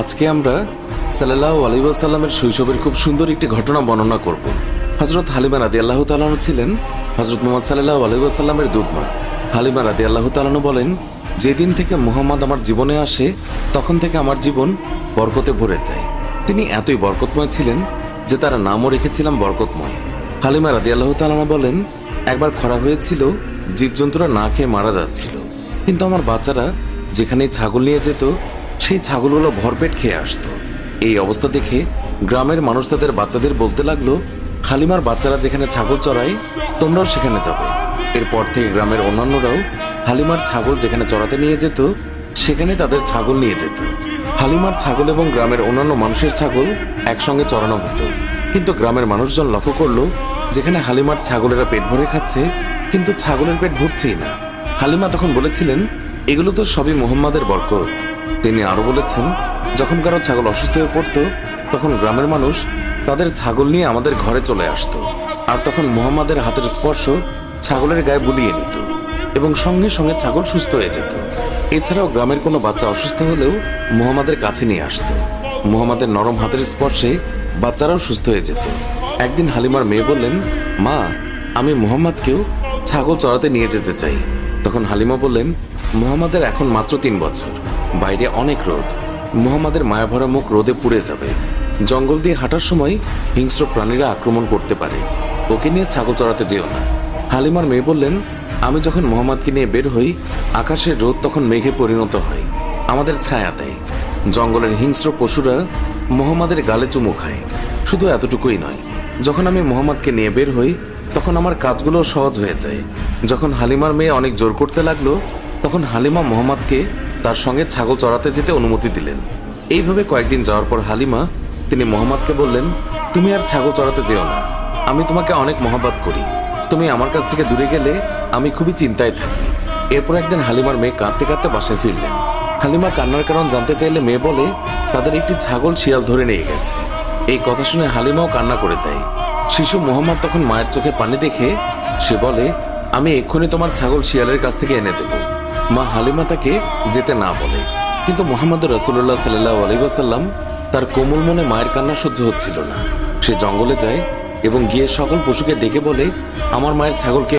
আজকে আমরা সাল্লাল্লাহু আলাইহি ওয়াসাল্লামের শৈশবের খুব সুন্দর একটি ঘটনা বর্ণনা করব। হযরত হালিমা রাদিয়াল্লাহু তাআলা ছিলেন হযরত মুহাম্মদ সাল্লাল্লাহু আলাইহি ওয়াসাল্লামের দুধমা। হালিমা রাদিয়াল্লাহু তাআলা বলেন, যেদিন থেকে মুহাম্মদ আমার জীবনে আসে তখন থেকে আমার জীবন বরকতে ভরে যায়। তিনি এতই বরকতময় ছিলেন যে তার নামও রেখেছিলাম বরকতময়। হালিমা রাদিয়াল্লাহু তাআলা বলেন, একবার খরা হয়েছিল, জীবজন্তুরা না খেয়ে মারা যাচ্ছিল, কিন্তু আমার বাচ্চারা যেখানেই ছাগল নিয়ে যেত সেই ছাগলগুলো ভরপেট খেয়ে আসতো। এই অবস্থা দেখে গ্রামের মানুষ তাদের বাচ্চাদের বলতে লাগলো, হালিমার বাচ্চারা যেখানে ছাগল চড়ায় তোমরাও সেখানে যাবে। এরপর থেকে গ্রামের অন্যান্যরাও হালিমার ছাগল যেখানে চড়াতে নিয়ে যেত সেখানে তাদের ছাগল নিয়ে যেত। হালিমার ছাগল এবং গ্রামের অন্যান্য মানুষের ছাগল একসঙ্গে চড়ানো হতো। কিন্তু গ্রামের মানুষজন লক্ষ্য করলো, যেখানে হালিমার ছাগলেরা পেট ভরে খাচ্ছে কিন্তু ছাগলের পেট ভরছেই না। হালিমা তখন বলেছিলেন, এগুলো তো সবই মুহাম্মাদের বরকত। তিনি আরো বলেছেন, যখন কারো ছাগল অসুস্থ হয়ে পড়তো তখন গ্রামের মানুষ তাদের ছাগল নিয়ে আমাদের ঘরে চলে আসতো, আর তখন মুহাম্মাদের হাতের স্পর্শ ছাগলের গায়ে বুলিয়ে নিত এবং সঙ্গে সঙ্গে ছাগল সুস্থ হয়ে যেত। এছাড়াও গ্রামের কোনো বাচ্চা অসুস্থ হলেও মুহাম্মাদের কাছে নিয়ে আসতো। মুহাম্মাদের নরম হাতের স্পর্শে বাচ্চারাও সুস্থ হয়ে যেত। একদিন হালিমার মেয়ে বললেন, মা, আমি মুহাম্মাদকেও ছাগল চড়াতে নিয়ে যেতে চাই। তখন হালিমা বললেন, মুহাম্মাদের এখন মাত্র 3 বছর, বাইরে অনেক রোদ, মুহাম্মাদের মায়াভরা মুখ রোদে পুড়ে যাবে। জঙ্গল দিয়ে হাঁটার সময় হিংস্র প্রাণীরা আক্রমণ করতে পারে, ওকে নিয়ে ছাগল চড়াতে যেও না। হালিমার মেয়ে বললেন, আমি যখন মুহাম্মাদকে নিয়ে বের হই আকাশের রোদ তখন মেঘে পরিণত হয়, আমাদের ছায়া দেয়। জঙ্গলের হিংস্র পশুরা মুহাম্মাদের গালে চুমু খায়। শুধু এতটুকুই নয়, যখন আমি মুহাম্মাদকে নিয়ে বের হই তখন আমার কাজগুলো সহজ হয়ে যায়। যখন হালিমার মেয়ে অনেক জোর করতে লাগলো তখন হালিমা মুহাম্মাদকে তার সঙ্গে ছাগল চড়াতে যেতে অনুমতি দিলেন। এইভাবে কয়েকদিন যাওয়ার পর হালিমা তিনি মুহাম্মাদকে বললেন, তুমি আর ছাগল চড়াতে যেও না, আমি তোমাকে অনেক মহব্বত করি, তুমি আমার কাছ থেকে দূরে গেলে আমি খুবই চিন্তায় থাকি। এরপর একদিন হালিমার মেয়ে কাঁদতে কাঁদতে বাসায় ফিরলেন। হালিমা কান্নার কারণ জানতে চাইলে মেয়ে বলে, তাদের একটি ছাগল শিয়াল ধরে নিয়ে গেছে। এই কথা শুনে হালিমাও কান্না করে দেয়। শিশু মুহাম্মদ তখন মায়ের চোখে পানি দেখে সে বলে, আমি এক্ষুনি তোমার ছাগল শিয়ালের কাছ থেকে এনে দেব। মা হালিমা তাকে যেতে না বলে, কিন্তু মুহাম্মদ রাসূলুল্লাহ সাল্লাল্লাহু আলাইহি ওয়াসাল্লাম তার কোমল মনে মায়ের কান্না সহ্য হচ্ছিল না। সে জঙ্গলে যায় এবং গিয়ে সকল পশুকে ডেকে বলে, আমার মায়ের ছাগলকে